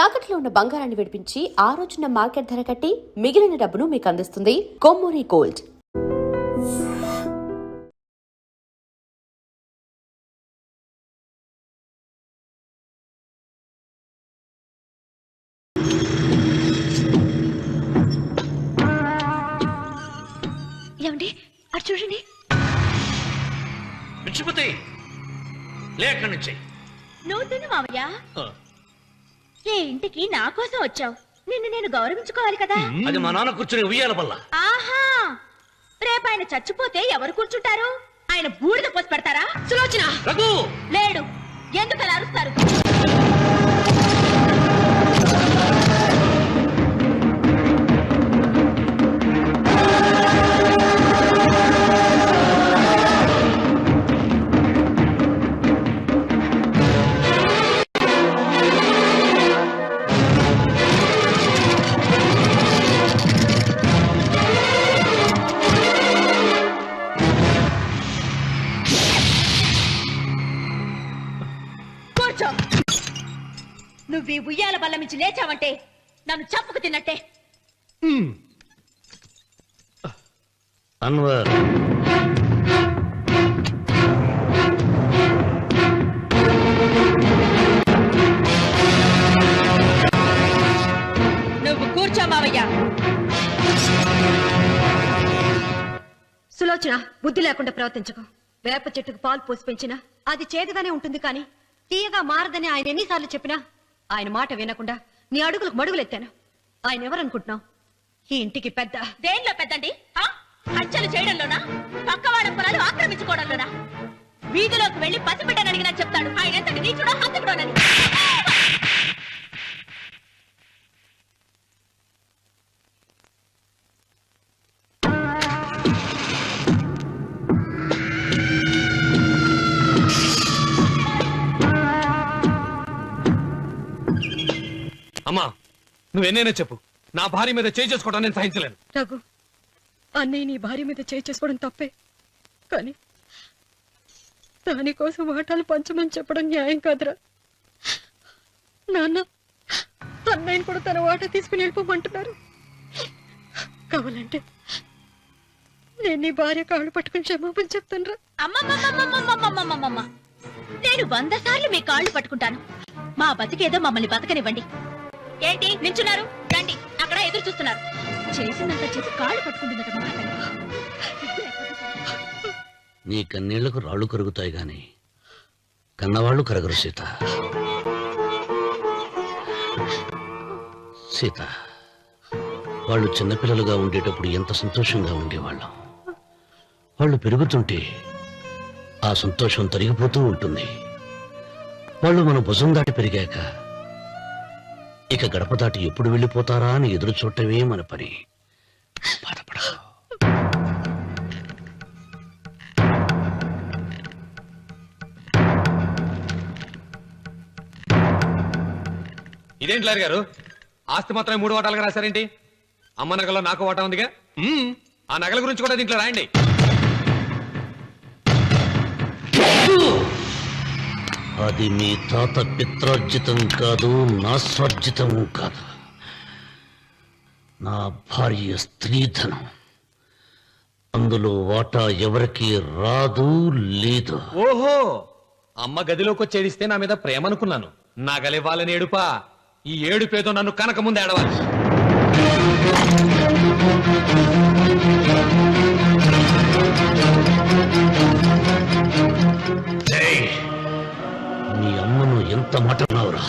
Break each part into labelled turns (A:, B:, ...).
A: తాకట్లో ఉన్న బంగారాన్ని విడిపించి ఆ రోజున మార్కెట్ ధర కట్టి మిగిలిన డబ్బును మీకు అందిస్తుంది కొమ్మూరి గోల్డ్.
B: ఏమండి అటు చూడండి. నువ్వు తిను మావయ్య. ఏ ఇంటికి నా కోసం వచ్చావు, నిన్ను నేను గౌరవించుకోవాలి కదా.
C: అది మా నాన్న కూర్చుని ఉయ్యాల వల్ల.
B: ఆహా, రేపు ఆయన చచ్చిపోతే ఎవరు కూర్చుంటారు? ఆయన బూడిద పోసి పెడతారా? సులోచన లేడు, ఎందుకు అలా అరుస్తారు? నువ్వు ఉయ్యాల బల్ల మించి లేచావంటే నన్ను చంపుకు తిన్నట్టే.
C: అన్వర్,
B: నువ్వు కూర్చో మావయ్య.
D: సులోచన, బుద్ధి లేకుండా ప్రవర్తించకు. వేప చెట్టుకు పాలు పోసి పెంచినా అది చేదుగానే ఉంటుంది, కానీ తీయగా మారదని ఆయన ఎన్నిసార్లు చెప్పినా ఆయన మాట వినకుండా నీ అడుగులకు మడుగులెత్తాను. ఆయన ఎవరనుకుంటున్నావు? ఈ ఇంటికి పెద్ద.
B: దేనిలో పెద్దండి? హత్యలు చేయడంలోనా? పక్కవాడ పొలాలు ఆక్రమించుకోవడంలోనా? వీధిలోకి వెళ్లి పసిబిడ్డని అడిగినా చెప్తాడు ఆయన ఎంతటి నీచుడో హంతకుడోనని.
E: అమ్మా, నువ్వెన్నైనా చెప్పు, నా భార్య మీద చేయి చేసుకోవడం నేను సహించలేను.
D: రఘు, అన్నయ్య నీ భార్య మీద చేయి చేసుకోవడం తప్పే, కానీ దానికోసం వాటాలు పంచమని చెప్పడం న్యాయం కాదురా. నాన్న అన్నయ్యని కూడా తన వాటా తీసుకుని వెళ్ళిపోమంటున్నారు. కావాలంటే నేను నీ భార్య కాళ్ళు పట్టుకుని క్షమాపణ చెప్తాను రా.
B: అమ్మమ్మమ్మమ్మమ్మమ్మమ్మమ్మమ్మ, నేను 100 సార్లు మీ కాళ్ళు పట్టుకుంటాను. మా బతికేదో మమ్మల్ని బతకనివ్వండి. ఏంటి నించున్నారు? రండి, అక్కడ ఎదురు చూస్తున్నారు. చేసినంత చేసి కాళ్ళు పట్టుకుంటుందట మా తల్లి.
C: నీ కన్నీళ్లకు రాళ్లు కరుగుతాయి గాని కన్నవాళ్లు కరగరు సీత. సీత, వాళ్ళు చిన్నపిల్లలుగా ఉండేటప్పుడు ఎంత సంతోషంగా ఉండేవాళ్ళం. వాళ్ళు పెరుగుతుంటే ఆ సంతోషం తరిగిపోతూ ఉంటుంది. వాళ్ళు మన భుజం దాటి పెరిగాక ఇక గడప దాటి ఎప్పుడు వెళ్ళిపోతారా అని ఎదురు చూడటమే మన పని. బాధపడ.
E: ఇదేంటి లారి గారు, ఆస్తి మాత్రమే 3 వాటాలుగా రాశారేంటి? అమ్మ నగలో నాకు వాటా ఉందిగా, ఆ నగల గురించి కూడా దీంట్లో రాయండి.
C: అది మీ తాత పిత్రార్జితం కాదు, నా స్వార్జితం కాదు. నా భార్య స్త్రీధనం. అందులో వాటా ఎవరికి రాదు లేదు.
E: ఓహో, అమ్మ గదిలోకి వచ్చేడిస్తే నా మీద ప్రేమ అనుకున్నాను. నగలివ్వాలని ఏడుపా. ఈ ఏడుపేదో నన్ను కనక ముందు ఏడవాలి.
C: నీ అమ్మను ఎంత మాట అన్నావురా?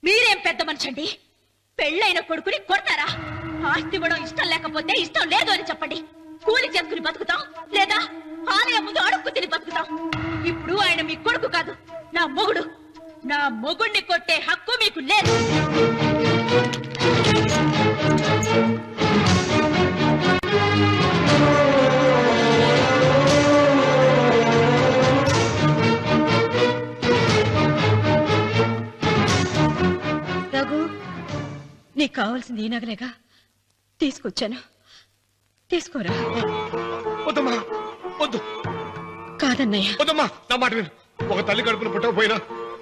B: మీరేం పెద్ద మనిషండి, పెళ్ళైన కొడుకుని కొడతారా? ఆస్తి ఇవ్వడం ఇష్టం లేకపోతే ఇష్టం లేదు అని చెప్పండి. కూలి చేసుకుని బతుకుతాం, లేదా ఆలయం ముందు అడుక్కు తిని బతుకుతాం. ఇప్పుడు ఆయన మీ కొడుకు కాదు, నా మొగుడు. నా మొగుణ్ణి కొట్టే హక్కు మీకు లేదు.
D: కావాల్సింది ఈ నగలేగా తీసుకొచ్చాను. తీసుకోరా.
F: వద్దమ్మా, వద్దు.
D: కాదన్నయ్య.
F: వద్దమ్మా, నా మాట విను. ఒక తల్లి కడుపున పుట్టకపోయినా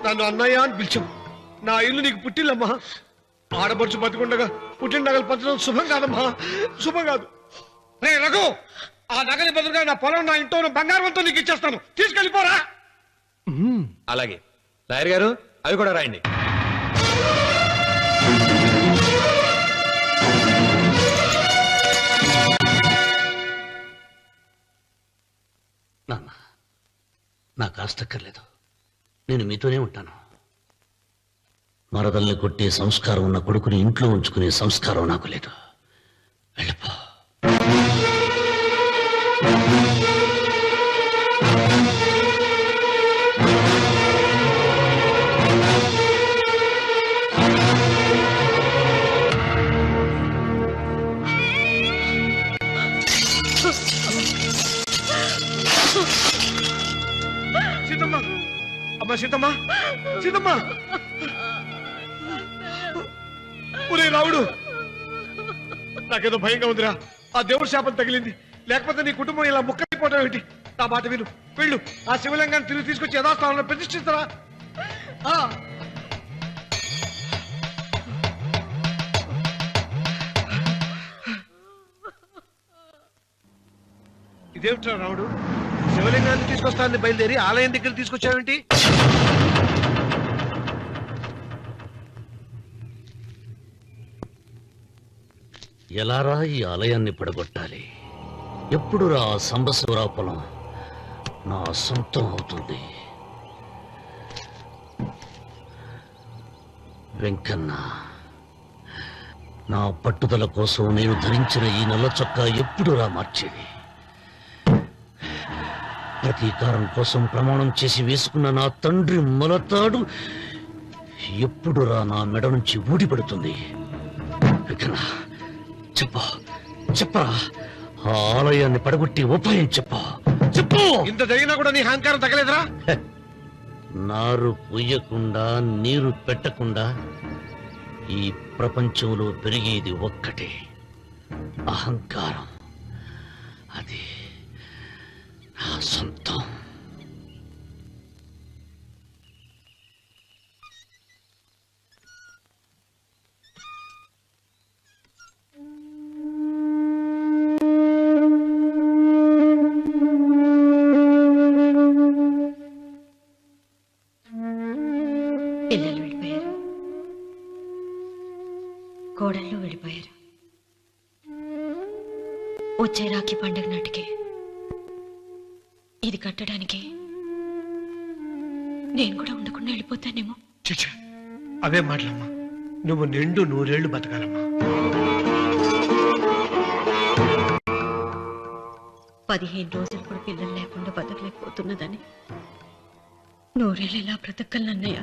F: నన్ను అన్నయ్య అని పిలిచావు. నా ఇల్లు నీకు పుట్టిల్లమ్మా. ఆడపడుచు బతికుండగా పుట్టిన నగలు పంచడం శుభం కాదమ్మా, శుభం కాదు. రే రఘు, ఆ నగలి బదులుగా నా పొలం, నా ఇంట్లో బంగారంతో నీకు ఇచ్చేస్తాను. తీసుకెళ్ళిపోరా.
E: అలాగే లాయర్ గారు, అవి కూడా రాయండి.
C: నాన్న, నాకు ఆస్తక్కర్లేదు. నేను మీతోనే ఉంటాను. మరదల్ని కొట్టే సంస్కారం ఉన్న కొడుకుని ఇంట్లో ఉంచుకునే సంస్కారం నాకు లేదు. వెళ్ళిపో.
F: సీతమ్మ, అమ్మా సీతమ్మ, సీతమ్మ. ఒరే రావుడు, నాకేదో భయంగా ఉందిరా. ఆ దేవుడి శాపం తగిలింది. లేకపోతే నీ కుటుంబం ఇలా ముక్కైపోవడం ఏంటి? నా మాట విను, వెళ్ళు. ఆ శివలింగాన్ని తిరిగి తీసుకొచ్చి యథాస్థానంలో ప్రతిష్ఠిస్తారా? ఇదేమిట్రా రావుడు, శివలింగాన్ని తీసుకొస్తానని బయలుదేరి ఆలయం దగ్గర తీసుకొచ్చావేంటి?
C: ఎలారా ఈ ఆలయాన్ని పడగొట్టాలి? ఎప్పుడు రా సంబశివరావు పొలం నా సొంతం అవుతుంది? వెంకన్న, నా పట్టుదల కోసం నేను ధరించిన ఈ నల్ల చొక్కా ఎప్పుడు రా మార్చేది? ప్రతీకారం కోసం ప్రమాణం చేసి వేసుకున్న నా తండ్రి మొలతాడు ఎప్పుడు రా నా మెడ నుంచి ఊడిపడుతుంది? వెంకన్న, చెప్పరా, ఆ ఆలయాన్ని పడగొట్టి ఉపాయం చెప్పు.
F: ఇంత జరిగినా కూడా నీ అహంకారం తగ్గలేదురా?
C: నారు పొయ్యకుండా నీరు పెట్టకుండా ఈ ప్రపంచంలో పెరిగేది ఒక్కటే, అహంకారం. అది నా సొంతం.
D: పిల్లలు వెళ్ళిపోయారు, కోడళ్ళు వెళ్ళిపోయారు. వచ్చే రాఖీ పండుగ నాటికి ఇది కట్టడానికి నేను కూడా ఉండకుండా వెళ్ళిపోతానేమో.
F: చిచ్చా, అవే మాటలమ్మా. నువ్వు నిండు 100 ఏళ్లు బతకాలమ్మా.
D: 15 రోజులు కూడా పిల్లలు లేకుండా బతకలేకపోతున్నదని 100 ఏళ్ళు ఎలా బ్రతకగలనన్నయ్య?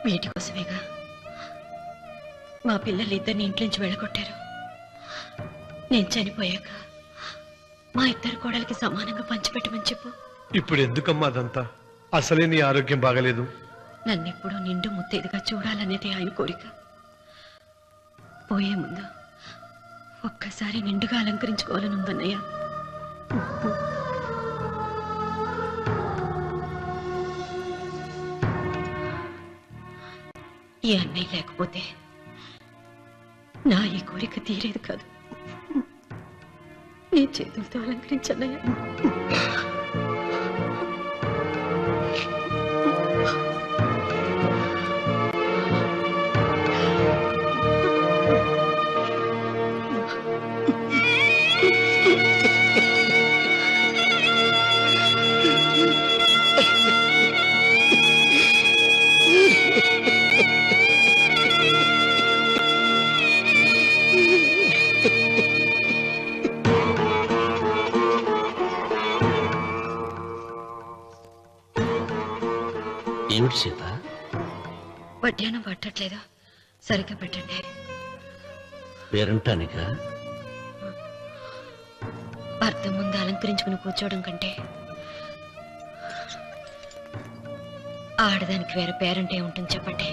D: వీటి కోసమేగా మా పిల్లలిద్దరిని ఇంట్లోంచి వెళ్ళగొట్టారు. నేను చనిపోయాక మా ఇద్దరు కోడలికి సమానంగా పంచిపెట్టమని చెప్పు.
F: ఇప్పుడు ఎందుకమ్మా అదంతా? అసలే నీ ఆరోగ్యం బాగలేదు.
D: నన్నెప్పుడూ నిండు ముత్తైదుగా చూడాలనేది ఆయన కోరిక. పోయే ముందు ఒక్కసారి నిండుగా అలంకరించుకోవాలని ఉందన్నయ్య. ఈ అన్నయ్య లేకపోతే నా ఈ కోరిక తీరేది కాదు. నీ చేతులతో అలంకరించన్నయ్య.
C: ఏమిటి సీత?
D: వడ్డానం పట్టట్లేదా? సరిగ్గా పెట్టండి.
C: పేరంటానిక?
D: అర్థం ముందు అలంకరించుకుని కూర్చోవడం కంటే ఆడదానికి వేరే పేరంటే ఉంటుంది చెప్పండి.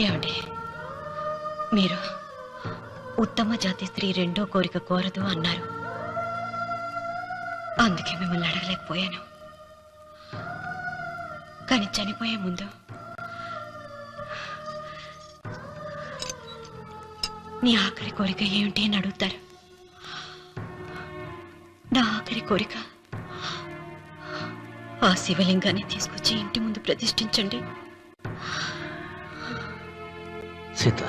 D: ఏమండి, మీరు ఉత్తమ జాతి స్త్రీ రెండో కోరిక కోరదు అన్నారు. అందుకే మిమ్మల్ని అడగలేకపోయాను. కానీ చనిపోయే ముందు నీ ఆఖరి కోరిక ఏమిటి అని అడుగుతారు. నా ఆఖరి కోరిక ఆ శివలింగాన్ని తీసుకొచ్చి ఇంటి ముందు ప్రతిష్ఠించండి.
C: సీత,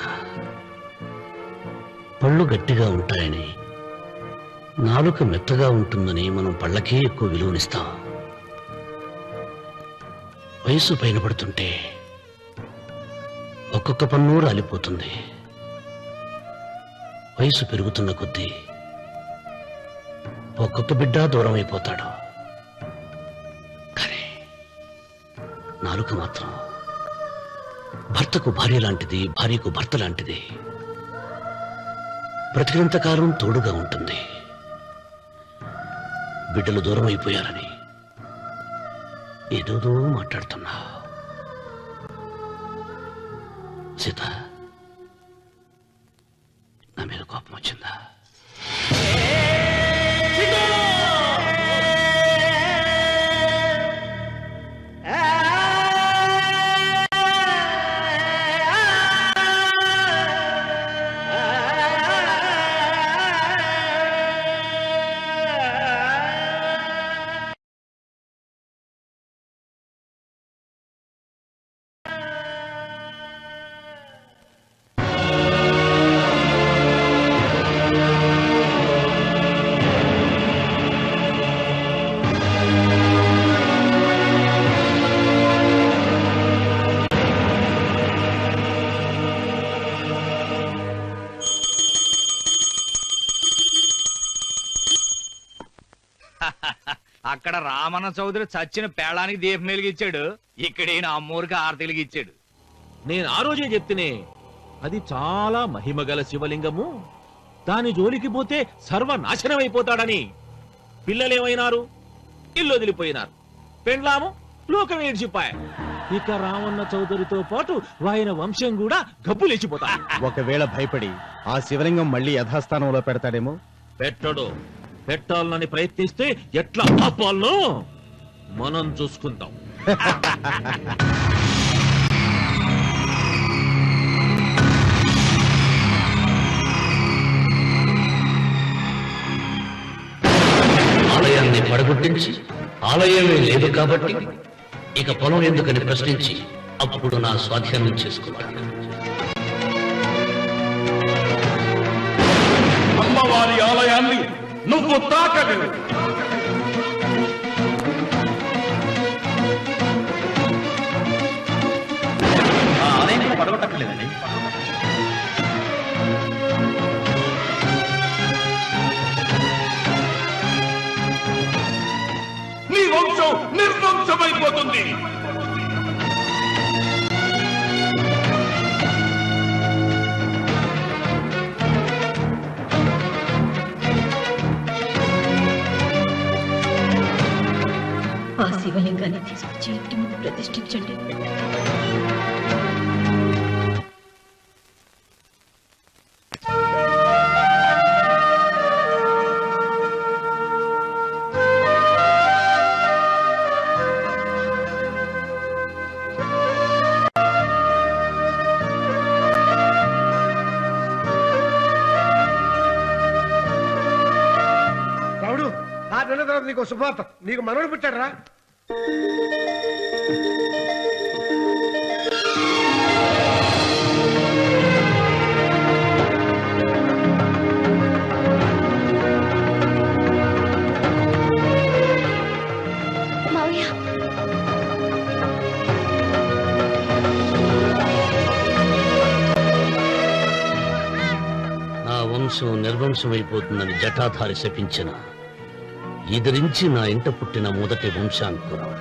C: పళ్ళు గట్టిగా ఉంటాయని, నాలుక మెత్తగా ఉంటుందని మనం పళ్ళకే ఎక్కువ విలువనిస్తాం. వయసు పైన పడుతుంటే ఒక్కొక్క పన్ను రాలిపోతుంది. వయసు పెరుగుతున్న కొద్దీ ఒక్కొక్క బిడ్డ దూరం అయిపోతాడు. కానీ నాలుక మాత్రం భర్తకు భార్య లాంటిది, భార్యకు భర్త లాంటిది. బ్రతికినంతకాలం తోడుగా ఉంటుంది. బిడ్డలు దూరం అయిపోయారని ఏదోదో మాట్లాడుతున్నా. సీత, నా మీద కోపం వచ్చిందా?
G: అక్కడ రామన్న చౌదరి చచ్చిన పేళానికి దీపం వెలిగించాడు. ఇక్కడ ఈయన అమ్మూరికి ఆరతి వెలిగించాడు.
H: నేను ఆ రోజే చెప్తేనే అది చాలా మహిమగల శివలింగము, దాని జోలికి పోతే సర్వనాశనం అయిపోతాడని. పిల్లలేమైనారు? ఇల్లు వదిలిపోయినారు. పెండ్లాము లోకం ఏడ్చిపాయ. ఇక రామన్న చౌదరితో పాటు ఆయన వంశం కూడా గబ్బు లేచిపోతా.
I: ఒకవేళ భయపడి ఆ శివలింగం మళ్ళీ యథాస్థానంలో పెడతాడేమో.
H: పెట్టడు. పెట్టాలని ప్రయత్నిస్తే ఎట్లా ఆపాలనో మనం చూసుకుందాం.
C: ఆలయాన్ని పడగొట్టించి ఆలయమే లేదు కాబట్టి ఇక పొలం ఎందుకని ప్రశ్నించి అప్పుడు నా స్వాధీనం చేసుకుంటాను.
J: అమ్మవారి ఆలయాన్ని నువ్వు తాకలేవు.
I: ఆ ఆలయాన్ని పడగొట్టలేదండి.
J: నీ వంశం నిర్వంశమైపోతుంది.
D: ఆ శివలింగాన్ని తీసుకొచ్చి ఇంటి ముందు ప్రతిష్ఠించండి.
F: రావుడు, 6 నెలల తర్వాత నీకు శుభార్త. నీకు మనవడు పుట్టాడురా.
B: మావయ్య,
C: నా వంశం నిర్వంశమైపోతుందని జటాధారి శపించిన ఎదిరించి నా ఇంట పుట్టిన మొదటి వంశాంకురం.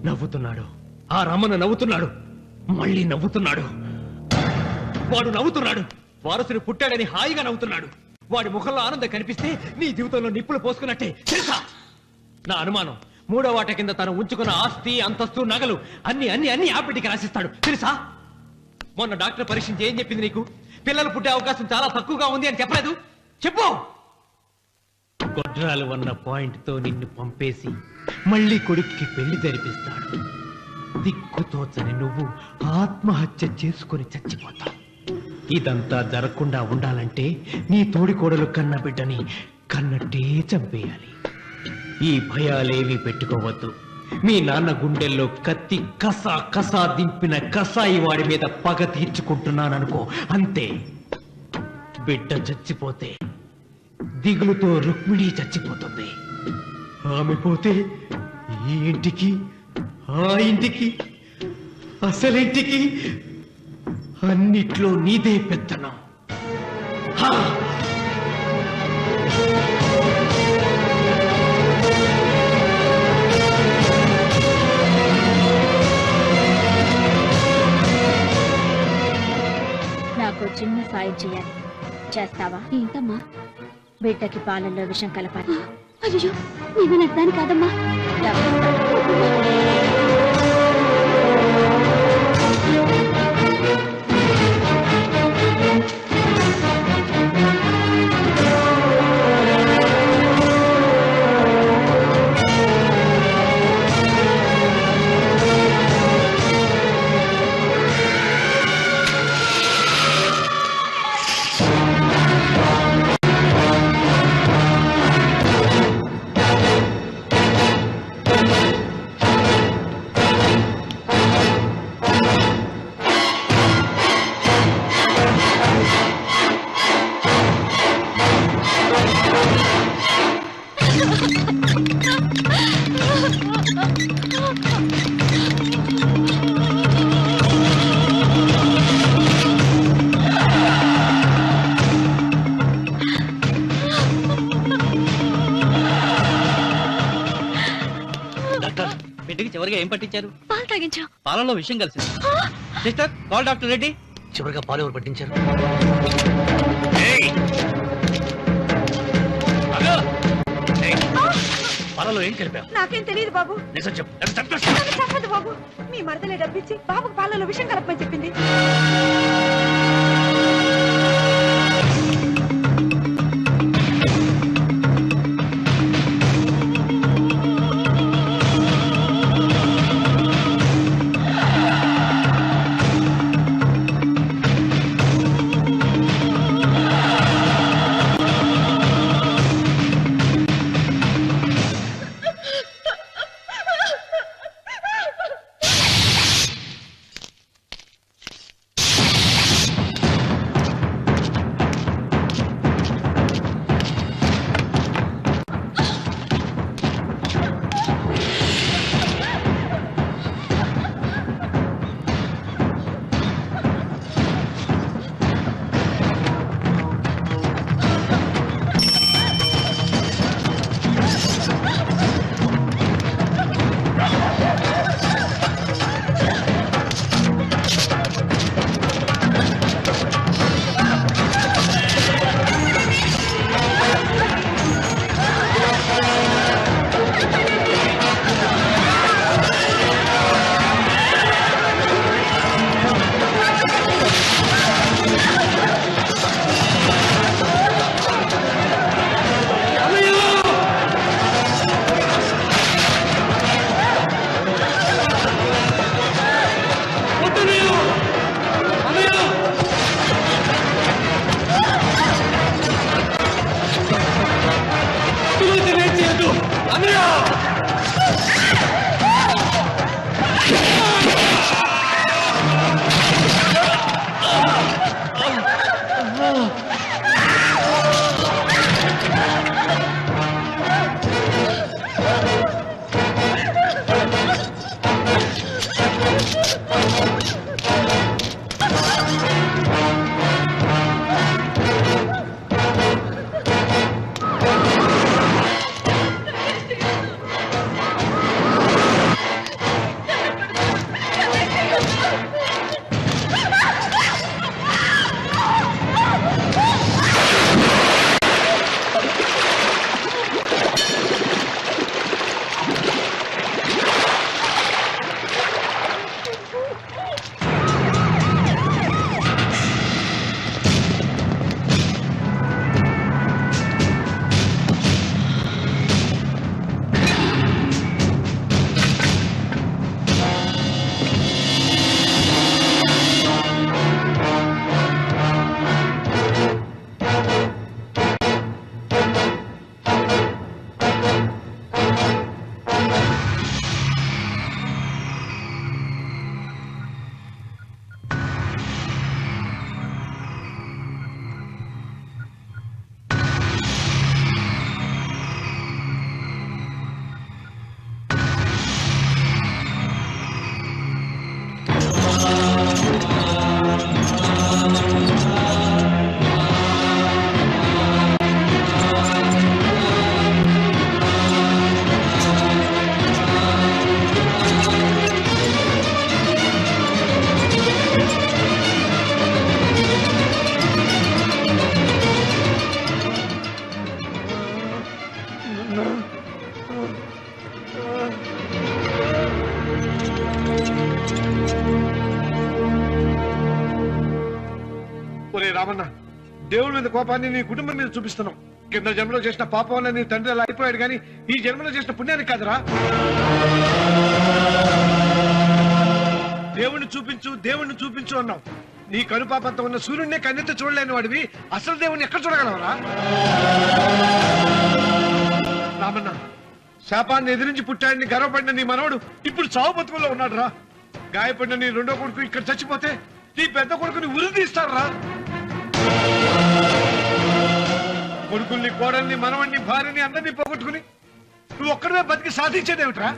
E: నవ్వుతున్నాడు. ఆ రమణ నవ్వుతున్నాడు. మళ్ళీ నవ్వుతున్నాడు. వాడు నవ్వుతున్నాడు. వారసుడు పుట్టాడని హాయిగా నవ్వుతున్నాడు. వాడి ముఖంలో ఆనందం కనిపిస్తే నీ జీవితంలో నిప్పులు పోసుకున్నట్టే తెలుసా? నా అనుమానం 3వ వాట కింద తను ఉంచుకున్న ఆస్తి, అంతస్తు, నగలు అన్ని అన్ని అన్ని ఆ బిడ్డకి రాసిస్తాడు తెలుసా? మొన్న డాక్టర్ పరీక్షించి ఏం చెప్పింది నీకు? పిల్లలు పుట్టే అవకాశం చాలా తక్కువగా ఉంది అని చెప్పలేదు? చెప్పు. గొడ్రాలు అన్న పాయింట్ తో నిన్ను పంపేసి మళ్ళీ కొడుక్కి పెళ్లి జరిపిస్తాడు. దిక్కుతోచని నువ్వు ఆత్మహత్య చేసుకుని చచ్చిపోతావు. ఇదంతా జరగకుండా ఉండాలంటే నీ తోడికోడలు కన్న బిడ్డని కన్నట్టే చంపేయాలి. ఈ భయాలేవి పెట్టుకోవద్దు. మీ నాన్న గుండెల్లో కత్తి కసా కసా దింపిన కసాయి వాడి మీద పగ తీర్చుకుంటున్నాననుకో, అంతే. బిడ్డ చచ్చిపోతే దిగులుతో రుక్మిణి చచ్చిపోతుంది. ఆమె పోతే ఈ ఇంటికి, ఆ ఇంటికి, అసలింటికి అన్నిట్లో నీదే పెత్తనం.
B: నాకు చిన్న సాయం చేయాలి, చేస్తావా?
K: ఏంటమ్మా?
B: బిడ్డకి పాలల్లో విషం కలపాలి.
K: అయ్యో, నేను నడ్డాను కాదమ్మా.
L: బిడ్డకి చివరిగా ఏం పట్టించారు?
K: పాలు తాగించా.
L: పాలలో విషయం కలిసింది. Sister, call doctor Reddy.
C: చివరిగా పాలు ఎవరు పట్టించారు? పాలలో ఏం కలిపావు?
D: నాకేం తెలియదు బాబు.
C: నిజం చెప్పు.
D: చెప్పదు బాబు. మీ మరదలే డబ్బిచ్చి బాబుకు పాలలో విషయం కలపమని చెప్పింది.
F: ఒరే రామన్న, దేవుడి మీద కోపాన్ని నీ కుటుంబం మీద చూపిస్తున్నావు. కింద జన్మలో చేసిన పాపం వల్ల నీ తండ్రి అలా అయిపోయాడు, కానీ ఈ జన్మలో చేసిన పుణ్యానికి కాదురా. దేవుణ్ణి చూపించు, దేవుణ్ణి చూపించు అన్నావు. నీ కనుపాపంతో ఉన్న సూర్యుడినే కన్నెత్తి చూడలేని వాడివి అసలు దేవుణ్ణి ఎక్కడ చూడగలవరా? రామన్న, శాపాన్ని ఎదిరించి పుట్టాడని గర్వపడిన నీ మనవడు ఇప్పుడు చావు బతుకుల్లో ఉన్నాడు రా. గాయపడిన నీ రెండో కొడుకు ఇక్కడ చచ్చిపోతే నీ పెద్ద కొడుకుని ఉరి తీస్తారా? కొడుకుల్ని, కోడల్ని, మనవణ్ణి, భార్యని అందరినీ పోగొట్టుకుని నువ్వు ఒక్కడమే బతికి సాధించేదేమిట్రా?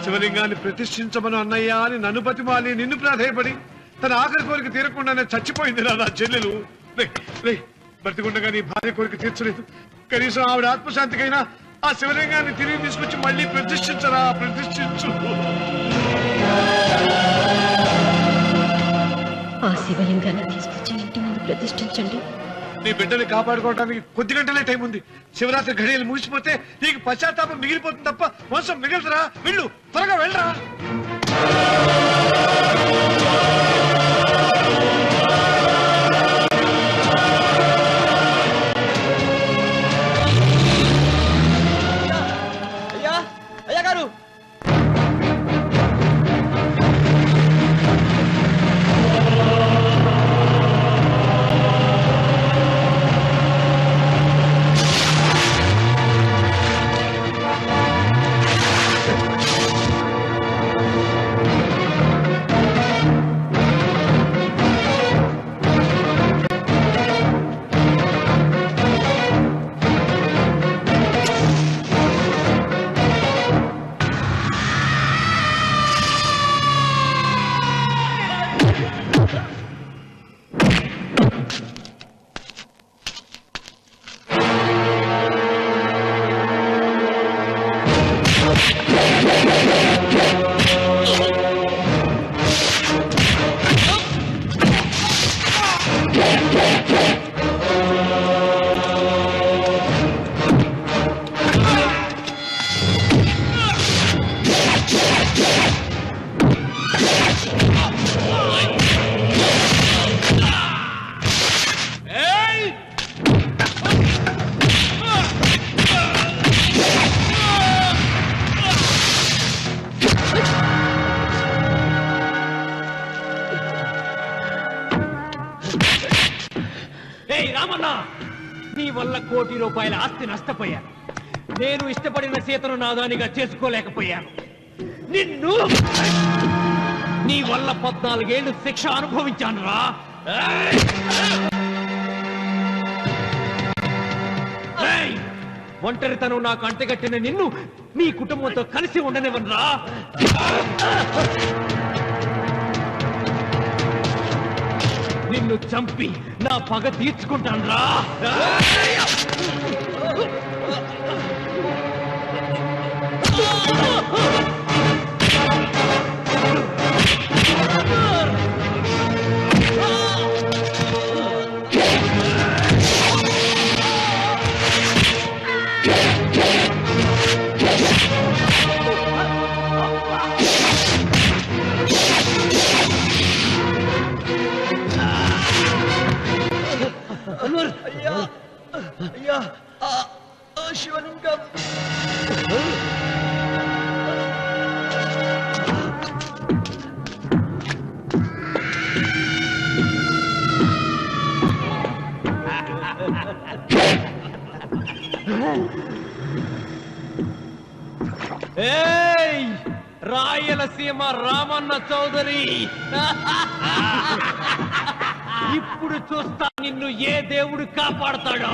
F: శివలింగాన్ని ప్రతిష్ఠించమను అన్నయ్య అని నన్ను బతిమాలి నిన్ను ప్రాధేయపడి తన ఆఖరి కోరిక తీరకుండానే చచ్చిపోయింది నా చెల్లెలు. బ్రతికుండగా నీ భార్య కోరిక తీర్చలేదు. కనీసం ఆవిడ ఆత్మశాంతికైనా ఆ శివలింగాన్ని తిరిగి తీసుకొచ్చి మళ్ళీ ప్రతిష్ఠించరా, ప్రతిష్ఠించు.
D: ఆ శివలింగాన్ని తీసుకొచ్చి ఇంటి ముందు ప్రతిష్ఠించండి.
F: నీ బిడ్డని కాపాడుకోవడానికి కొద్ది గంటలే టైం ఉంది. శివరాత్రి ఘడియలు ముగిసిపోతే నీకు పశ్చాత్తాపం మిగిలిపోతుంది తప్ప వంశం మిగలదురా. వెళ్ళు, త్వరగా వెళ్ళరా.
L: అయ్యా గారు,
E: రామన్నా, నీ వల్ల ₹1,00,00,000 ఆస్తి నష్టపోయాను. నేను ఇష్టపడిన సీతను నాదానిగా చేసుకోలేకపోయాను. నిన్ను నీ వల్ల 14 ఏళ్ళు శిక్ష అనుభవించాను రా. ఒంటరితనం నాకు అంటగట్టిన నిన్ను నీ కుటుంబంతో కలిసి ఉండనివ్వనురా. నిన్ను చంపి నా పగ తీర్చుకుంటాను రా.
L: అయ్యా అయ్యా, శివలింగం.
E: ఏయ్, రాయలసీమ రామన్న చౌదరి, ఇప్పుడు చూస్తా నిన్ను ఏ దేవుడు కాపాడతాడో.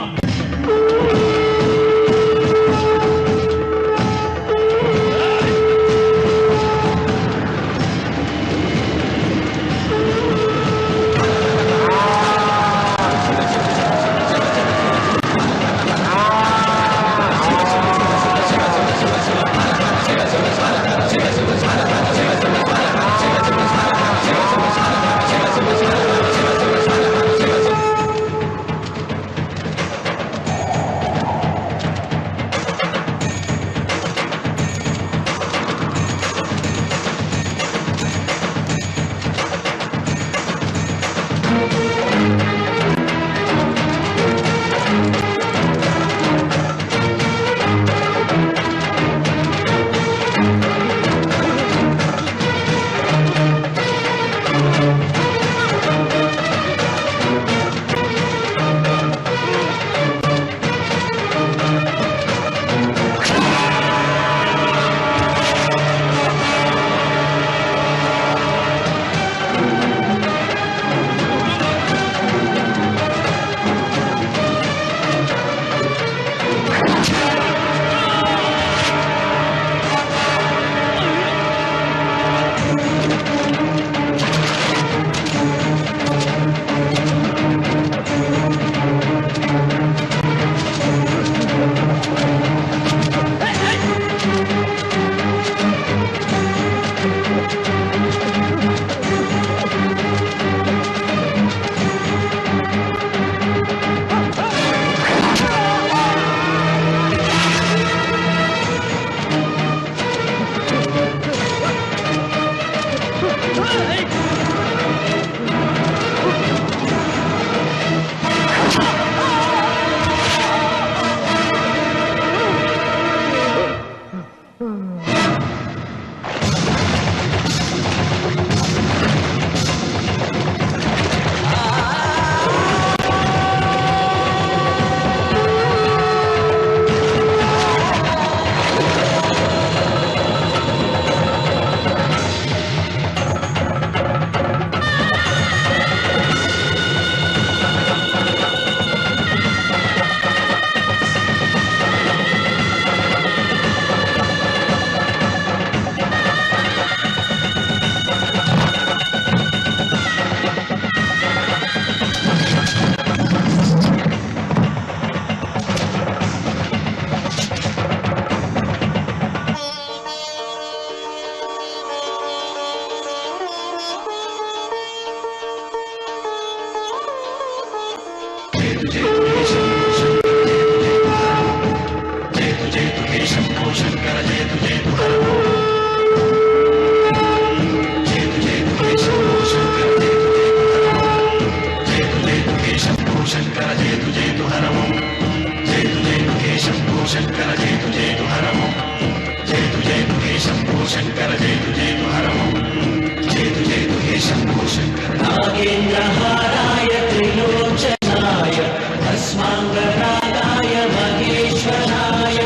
M: నాగేంద్రహారాయ త్రిలోచనాయ భస్మాంగరాగాయ మహేశ్వరాయ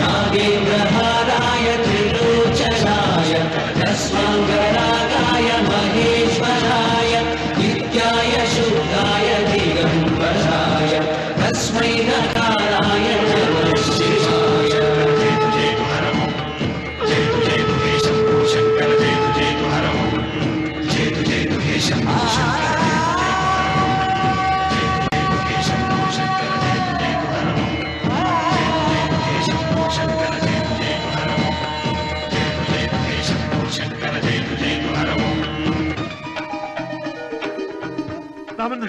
M: నాగేంద్రహారాయ త్రిలోచనాయ భస్మాంగరాగాయ మహేశ్వరాయ నిత్యాయ శుద్ధాయ దిగంబరాయ తస్మై నకారాయ నమః శివాయ.
F: రామన్న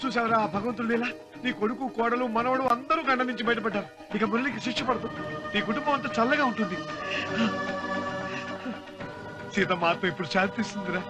F: చూసావరా భగవంతుడు లీలా నీ కొడుకు కోడలు మనవడు అందరూ గండ నుంచి బయటపడ్డారు. ఇక మురళికి శిక్ష పడుతుంది. నీ కుటుంబం అంతా చల్లగా ఉంటుంది. సీతమ్మ ఆత్మ ఇప్పుడు శాంతిస్తుందిరా.